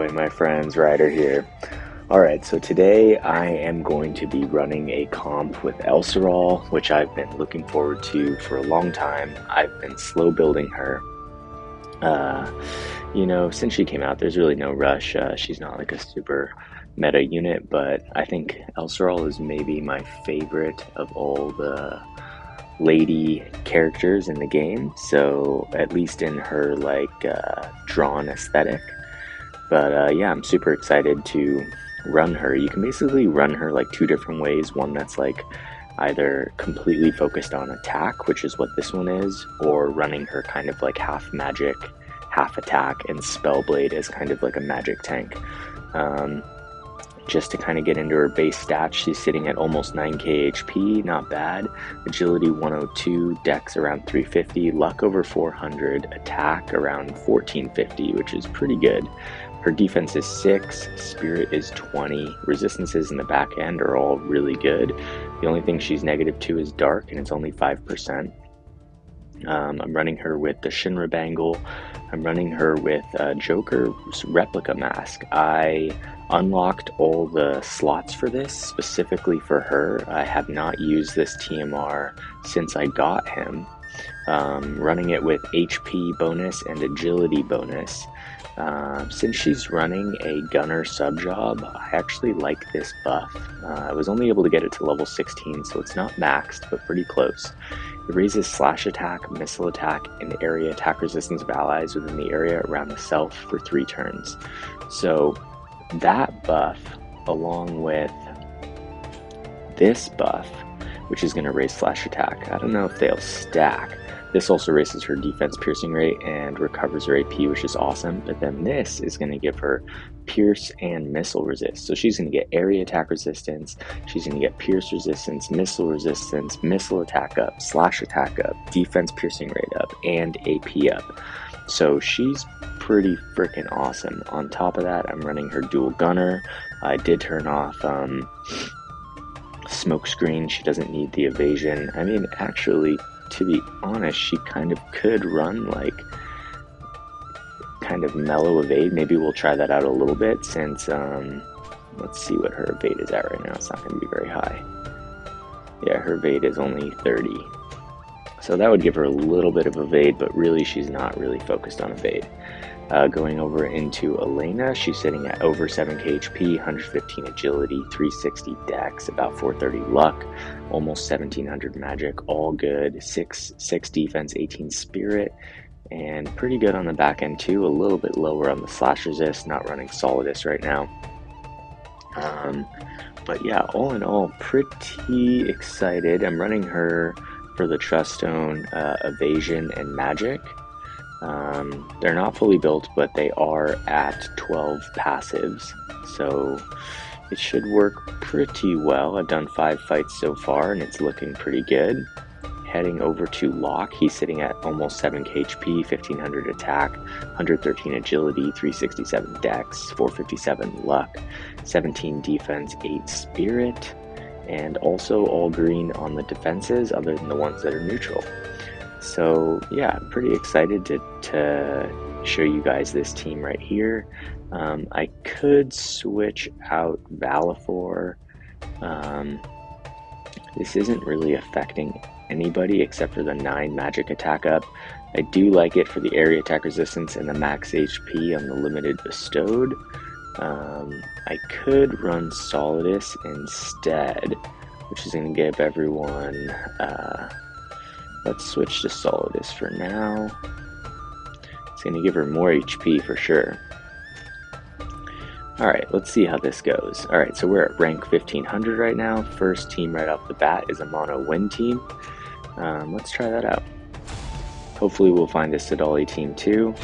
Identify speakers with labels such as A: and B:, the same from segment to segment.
A: Ahoy, my friends, Ryder here. Alright, so today I am going to be running a comp with Elsiralle, which I've been looking forward to for a long time. I've been slow building her. Since she came out, there's really no rush. She's not like a super meta unit, but I think Elsiralle is maybe my favorite of all the lady characters in the game, so at least in her drawn aesthetic. But yeah, I'm super excited to run her. You can basically run her like two different ways. One that's like either completely focused on attack, which is what this one is, or running her kind of like half magic, half attack, and Spellblade as kind of like a magic tank. Just to kind of get into her base stats, she's sitting at almost 9k HP, not bad. Agility 102, Dex around 350, Luck over 400, Attack around 1450, which is pretty good. Her defense is 6, Spirit is 20, Resistances in the back end are all really good. The only thing she's -2 is Dark, and it's only 5%. I'm running her with the Shinra Bangle. I'm running her with Joker's Replica Mask. I unlocked all the slots for this specifically for her. I have not used this TMR since I got him. Running it with HP bonus and agility bonus. Since she's running a gunner subjob, I actually like this buff. I was only able to get it to level 16, so it's not maxed, but pretty close. It raises slash attack, missile attack, and area attack resistance of allies within the area around the self for 3 turns. So that buff, along with this buff, which is going to raise slash attack, I don't know if they'll stack. This also raises her defense piercing rate and recovers her AP, which is awesome. But then this is going to give her pierce and missile resist. So she's going to get area attack resistance, she's going to get pierce resistance, missile attack up, slash attack up, defense piercing rate up, and AP up. So she's pretty freaking awesome. On top of that, I'm running her dual gunner. I did turn off smoke screen. She doesn't need the evasion. I mean, actually, to be honest, she kind of could run like kind of mellow evade. Maybe we'll try that out a little bit since let's see what her evade is at right now. It's not going to be very high. Yeah, her evade is only 30, so that would give her a little bit of evade, but really she's not really focused on evade. Going over into Elena, she's sitting at over 7k HP, 115 agility, 360 dex, about 430 luck, almost 1700 magic, all good, 6 defense, 18 spirit, and pretty good on the back end too, a little bit lower on the slash resist, not running Solidus right now. But yeah, all in all, pretty excited. I'm running her for the Trust Stone, evasion, and magic. They're not fully built, but they are at 12 passives, so it should work pretty well. I've done 5 fights so far, and it's looking pretty good. Heading over to Locke, he's sitting at almost 7k HP, 1500 attack, 113 agility, 367 dex, 457 luck, 17 defense, 8 spirit, and also all green on the defenses other than the ones that are neutral. So yeah, I'm pretty excited to show you guys this team right here. I could switch out Valifor. This isn't really affecting anybody except for the 9 magic attack up. I do like it for the area attack resistance and the max HP on the limited bestowed. I could run Solidus instead, which is going to give everyone... let's switch to Solidus for now. It's going to give her more HP for sure. Alright, let's see how this goes. Alright, so we're at rank 1500 right now. First team right off the bat is a mono win team. Let's try that out. Hopefully we'll find a Sadali team too.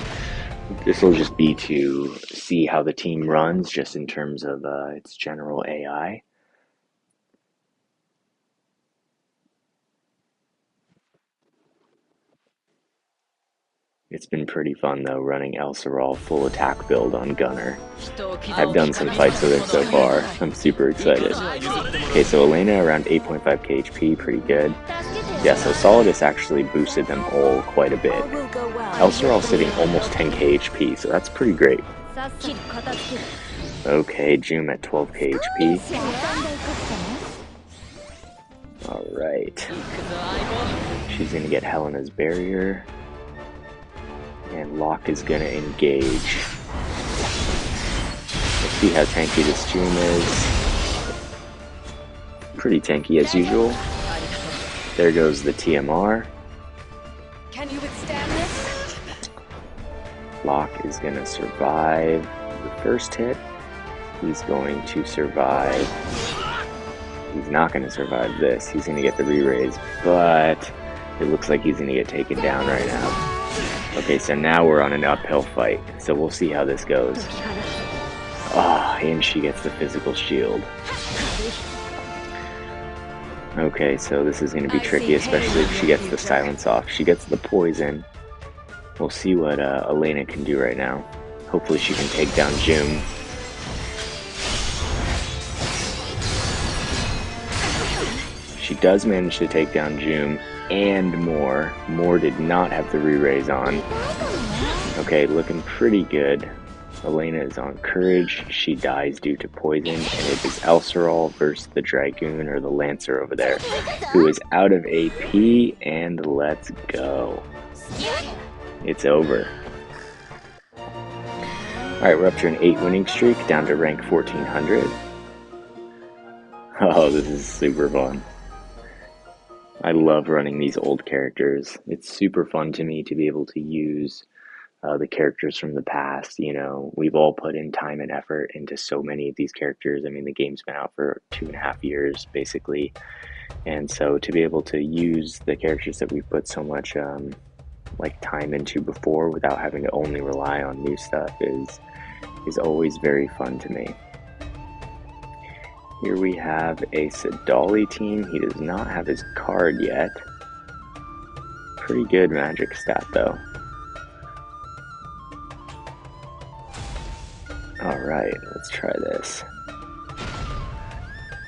A: This will just be to see how the team runs, just in terms of its general AI. It's been pretty fun though, running Elsiralle full attack build on Gunner. I've done some fights with it so far. I'm super excited. Okay, so Elena around 8.5k HP, pretty good. Yeah, so Solidus actually boosted them all quite a bit. Elsiralle sitting almost 10k HP, so that's pretty great. Okay, Jum at 12k HP. Alright. She's gonna get Helena's barrier. And Locke is gonna engage. Let's see how tanky this Jum is. Pretty tanky as usual. There goes the TMR.
B: Can you withstand this?
A: Locke is gonna survive the first hit. He's going to survive. He's not gonna survive this. He's gonna get the re-raise, but it looks like he's gonna get taken down right now. Okay, so now we're on an uphill fight, so we'll see how this goes. Ah, and she gets the physical shield. Okay, so this is going to be tricky, especially if she gets the silence off. She gets the poison. We'll see what Elena can do right now. Hopefully she can take down Jum. She does manage to take down Jum and Moore. Moore did not have the re-raise on. Okay, looking pretty good. Elena is on courage. She dies due to poison, and it is Elsiralle versus the Dragoon, or the Lancer over there, who is out of AP, and let's go. It's over. Alright, we're up to an 8 winning streak, down to rank 1400. Oh, this is super fun. I love running these old characters. It's super fun to me to be able to use the characters from the past. You know, we've all put in time and effort into so many of these characters. I mean, the game's been out for 2.5 years, basically. And so to be able to use the characters that we've put so much like time into before without having to only rely on new stuff is always very fun to me. Here we have a Sadali team. He does not have his card yet. Pretty good magic stat though. Alright, let's try this.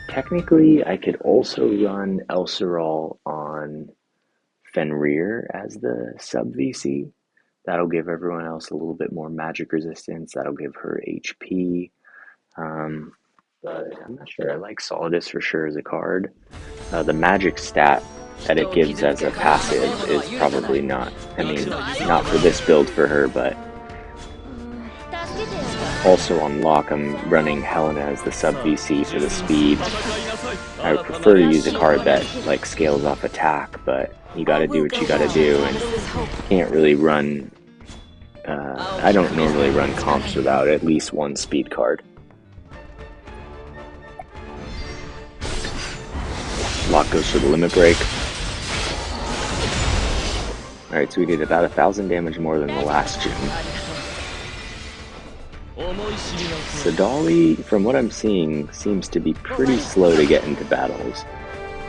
A: Technically, I could also run Elsiralle on Fenrir as the sub-VC. That'll give everyone else a little bit more magic resistance. That'll give her HP. But I'm not sure. I like Solidus for sure as a card. The magic stat that it gives as a passive is probably not, I mean, not for this build for her, but also on Locke, I'm running Helena as the sub-VC for the speed. I would prefer to use a card that like scales off attack, but you gotta do what you gotta do, and can't really run, I don't normally run comps without at least one speed card. Locke goes for the limit break. Alright, so we did about 1,000 damage more than the last Jum. Sadali, from what I'm seeing, seems to be pretty slow to get into battles,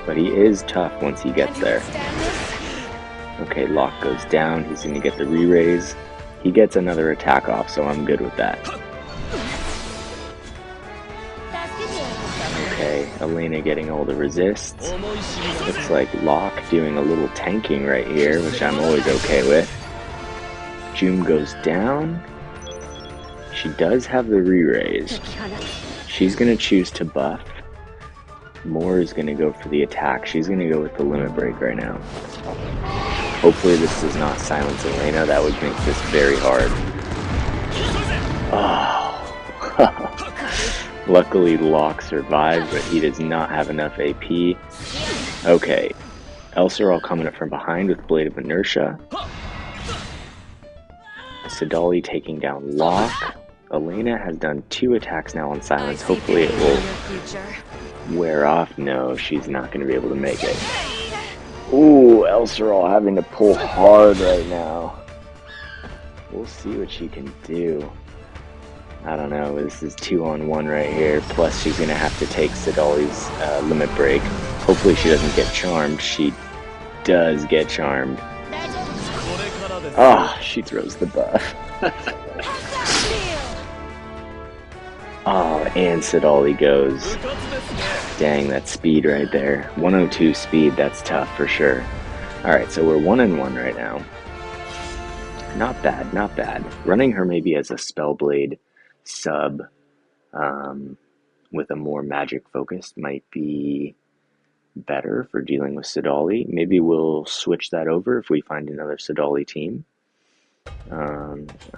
A: but he is tough once he gets there. Okay, Locke goes down, he's going to get the re-raise. He gets another attack off, so I'm good with that. Okay, Elena getting all the resists. Looks like Locke doing a little tanking right here, which I'm always okay with. Jum goes down. She does have the re-raise. She's going to choose to buff. Moore is going to go for the attack. She's going to go with the limit break right now. Hopefully this does not silence Elena. That would make this very hard. Oh. Luckily Locke survived, but he does not have enough AP. Okay. Elsiralle coming up from behind with Blade of Inertia. Sadali taking down Locke. Elena has done 2 attacks now on silence. Hopefully it will wear off. No, she's not going to be able to make it. Ooh, Elsiralle having to pull hard right now. We'll see what she can do. I don't know, this is 2-on-1 right here. Plus she's going to have to take Sadali's limit break. Hopefully she doesn't get charmed. She does get charmed. Oh, she throws the buff. Oh, and Sadali goes. Dang, that speed right there. 102 speed, that's tough for sure. Alright, so we're 1-1 right now. Not bad, not bad. Running her maybe as a Spellblade sub with a more magic focus might be better for dealing with Sidali. Maybe we'll switch that over if we find another Sidali team.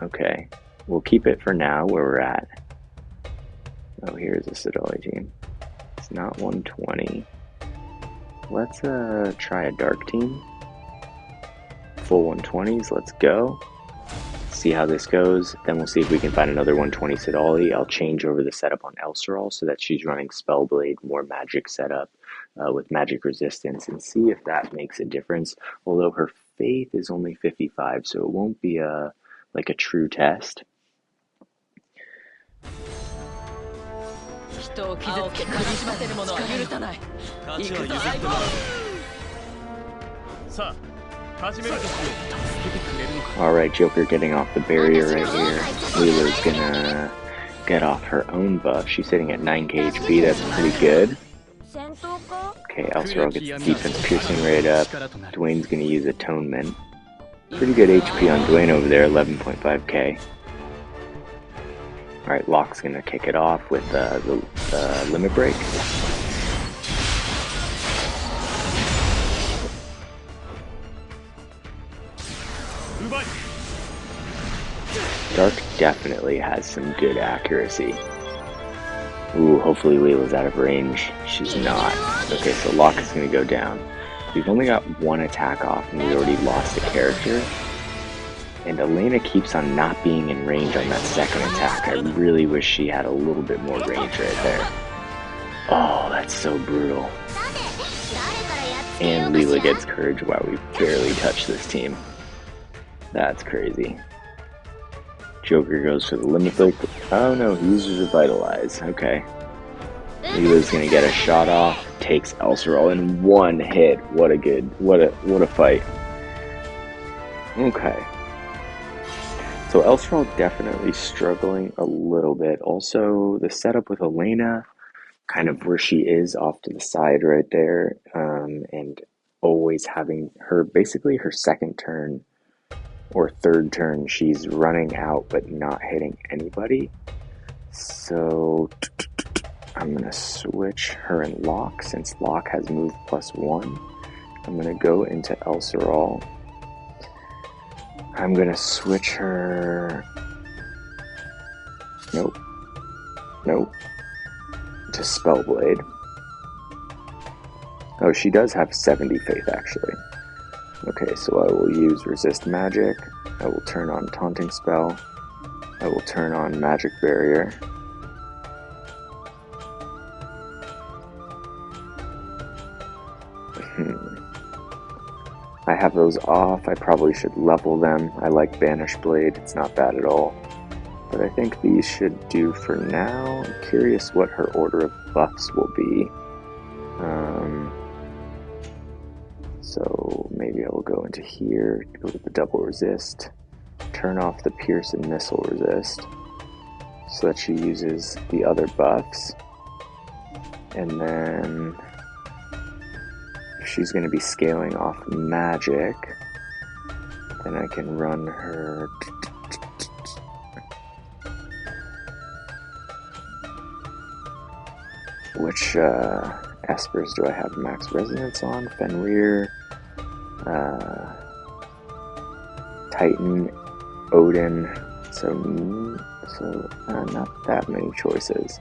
A: Okay, we'll keep it for now where we're at. Oh, here's a Sidali team. It's not 120. Let's try a dark team. Full 120s, let's go. See how this goes. Then we'll see if we can find another 120 Sidali. I'll change over the setup on Elsiralle so that she's running Spellblade, more magic setup with magic resistance, and see if that makes a difference. Although her faith is only 55, so it won't be like a true test. Alright, Joker getting off the barrier right here. Wheeler's gonna get off her own buff. She's sitting at 9k HP, that's pretty good. Okay, Elsiralle gets defense piercing right up. Dwayne's gonna use atonement. Pretty good HP on Dwayne over there, 11.5k. Alright, Locke's gonna kick it off with the limit break. Dark definitely has some good accuracy. Ooh, hopefully Layla's out of range. She's not. Okay, so Locke is going to go down. We've only got one attack off and we already lost a character. And Elena keeps on not being in range on that second attack. I really wish she had a little bit more range right there. Oh, that's so brutal. And Leela gets courage while we barely touch this team. That's crazy. Joker goes for the limit break. Oh no, he uses Revitalize. Okay. Leela's gonna get a shot off. Takes Elsiralle in one hit. What a fight. Okay. So Elsiralle definitely struggling a little bit. Also, the setup with Elena, kind of where she is off to the side right there, and always having her, basically her second turn or third turn, she's running out but not hitting anybody. So I'm gonna switch her and Locke, since Locke has move +1. I'm gonna go into Elsiralle. I'm gonna switch her. Nope. To Spellblade. Oh, she does have 70 faith actually. Okay, so I will use Resist Magic, I will turn on Taunting Spell, I will turn on Magic Barrier. I have those off, I probably should level them. I like Banish Blade, it's not bad at all. But I think these should do for now. I'm curious what her order of buffs will be. So maybe I will go into here, go to the double resist, turn off the pierce and missile resist so that she uses the other buffs. And then if she's going to be scaling off magic, then I can run her. Which Espers do I have max resonance on? Fenrir, Titan, Odin, so not that many choices.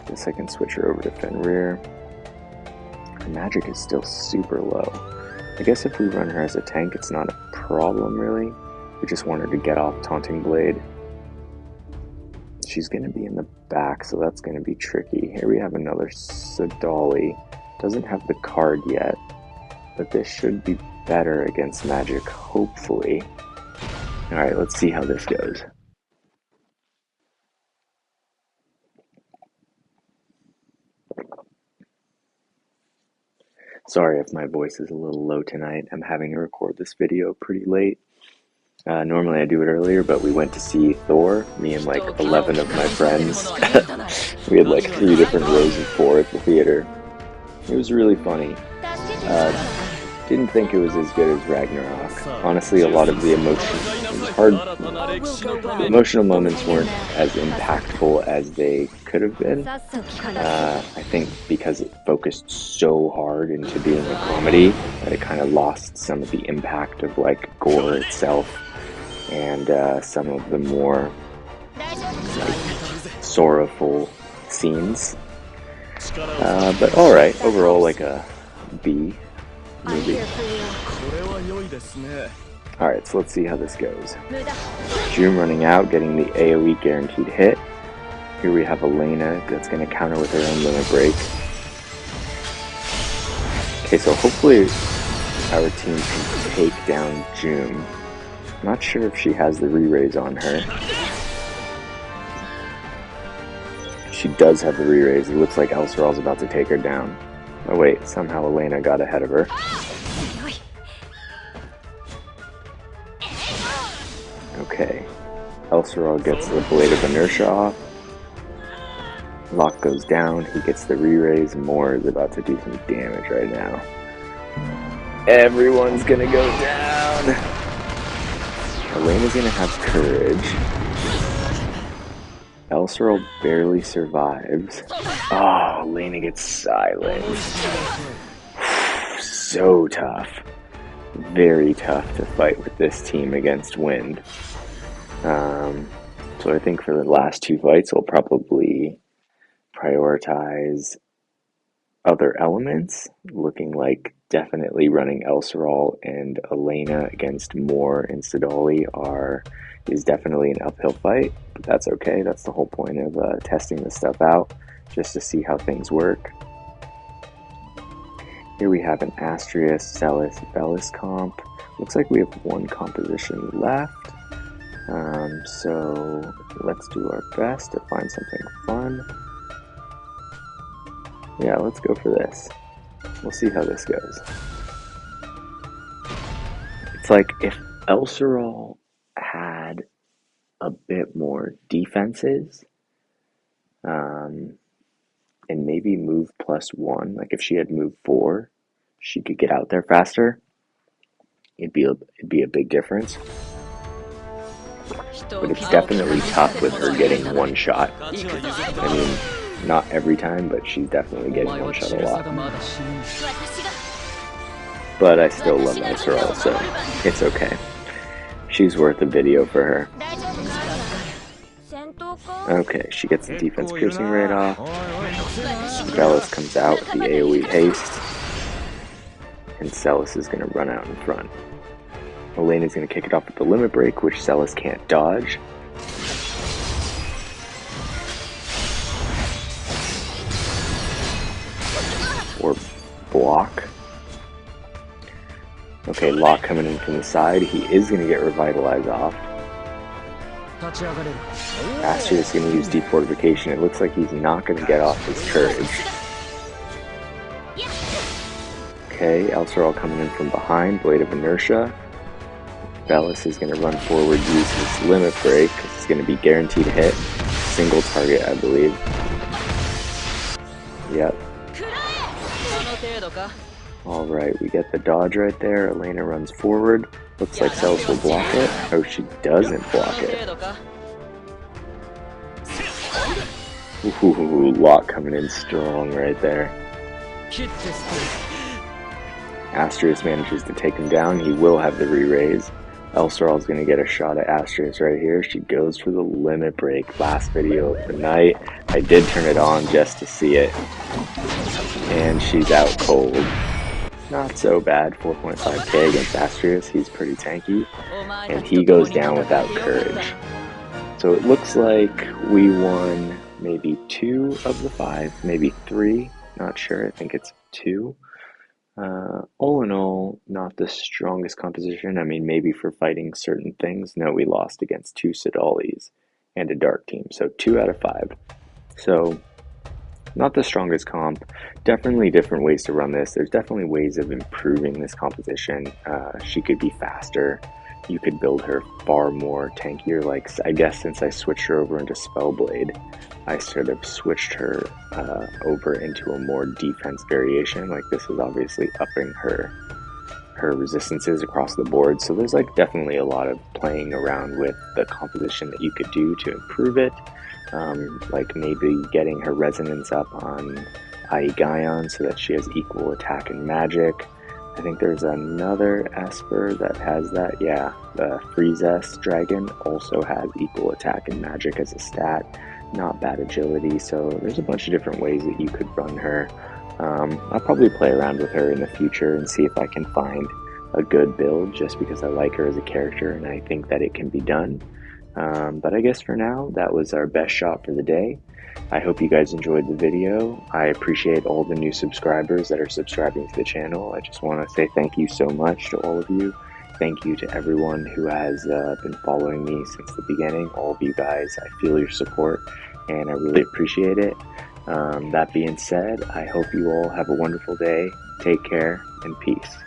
A: Guess I can switch her over to Fenrir. Her magic is still super low. I guess if we run her as a tank, it's not a problem really. We just want her to get off Taunting Blade. She's going to be in the back, so that's going to be tricky. Here we have another Sidali. Doesn't have the card yet, but this should be better against magic, hopefully. Alright, let's see how this goes. Sorry if my voice is a little low tonight. I'm having to record this video pretty late. Normally I do it earlier, but we went to see Thor, me and like 11 of my friends. We had like 3 different rows of 4 at the theater. It was really funny. Didn't think it was as good as Ragnarok. Honestly, a lot of the emotion was hard.
B: All will go
A: The
B: well.
A: emotional moments weren't as impactful as they could have been. I think because it focused so hard into being a comedy that it kind of lost some of the impact of like gore itself and some of the more like sorrowful scenes. But alright, overall like a B
B: I'm
A: movie.
B: here for you.
A: Alright, so let's see how this goes. June running out, getting the AoE guaranteed hit. Here we have Elena that's going to counter with her own limit break. Okay, so hopefully our team can take down June. Not sure if she has the re-raise on her. She does have the re-raise. It looks like Elsiralle's about to take her down. Oh wait, somehow Elena got ahead of her. Okay, Elsiralle gets the Blade of Inertia off. Locke goes down, he gets the re-raise. Moore is about to do some damage right now. Everyone's gonna go down! Elena's gonna have courage. Elsiralle barely survives. Oh, Elena gets silenced. So tough. Very tough to fight with this team against Wind. So I think for the last two fights, we'll probably prioritize other elements, looking like definitely running Elsiralle and Elena against Moore and Sidali is definitely an uphill fight, but that's okay. That's the whole point of testing this stuff out, just to see how things work. Here we have an Astrius, Celis, Bellis comp. Looks like we have one composition left. So let's do our best to find something fun. Yeah, let's go for this. We'll see how this goes. It's like if Elsiralle had a bit more defenses, and maybe move +1, like if she had moved 4, she could get out there faster. It'd be a big difference. But it's definitely tough with her getting one shot. I mean, not every time, but she's definitely getting one shot a lot. But I still love Elsiralle, so it's okay. She's worth a video for her. Okay, she gets the defense piercing right off. Bellis comes out with the AoE haste. And Celis is going to run out in front. Elena's going to kick it off with the limit break, which Celis can't dodge. Or block. Okay, Locke coming in from the side. He is going to get revitalized off. Astrius is going to use deep fortification. It looks like he's not going to get off his courage. Okay, Elsiralle coming in from behind. Blade of Inertia. Bellis is going to run forward, use his limit break. It's going to be guaranteed hit. Single target, I believe. Yep. Alright, we get the dodge right there. Elena runs forward. Looks like Celis will block it. Oh, she doesn't block it. Ooh, Locke coming in strong right there. Astrius manages to take him down. He will have the re-raise. Elsiralle's going to get a shot at Astrius right here. She goes for the limit break. Last video of the night. I did turn it on just to see it. And she's out cold. Not so bad. 4.5k against Astrius. He's pretty tanky. And he goes down without courage. So it looks like we won maybe 2 of the 5. Maybe 3. Not sure. I think it's 2. All in all, not the strongest composition. I mean, maybe for fighting certain things. No, we lost against 2 Sidalis and a dark team. So 2 out of 5. So not the strongest comp. Definitely different ways to run this. There's definitely ways of improving this composition. She could be faster. You could build her far more tankier. Like, I guess since I switched her over into Spellblade, I sort of switched her over into a more defense variation. Like, this is obviously upping her her resistances across the board. So there's like definitely a lot of playing around with the composition that you could do to improve it. Like maybe getting her resonance up on Aigaion so that she has equal attack and magic. I think there's another Esper that has that. Yeah, the Freezes dragon also has equal attack and magic as a stat. Not bad agility, so there's a bunch of different ways that you could run her. I'll probably play around with her in the future and see if I can find a good build just because I like her as a character and I think that it can be done. But I guess for now, that was our best shot for the day. I hope you guys enjoyed the video. I appreciate all the new subscribers that are subscribing to the channel. I just want to say thank you so much to all of you. Thank you to everyone who has been following me since the beginning. All of you guys, I feel your support and I really appreciate it. That being said, I hope you all have a wonderful day. Take care and peace.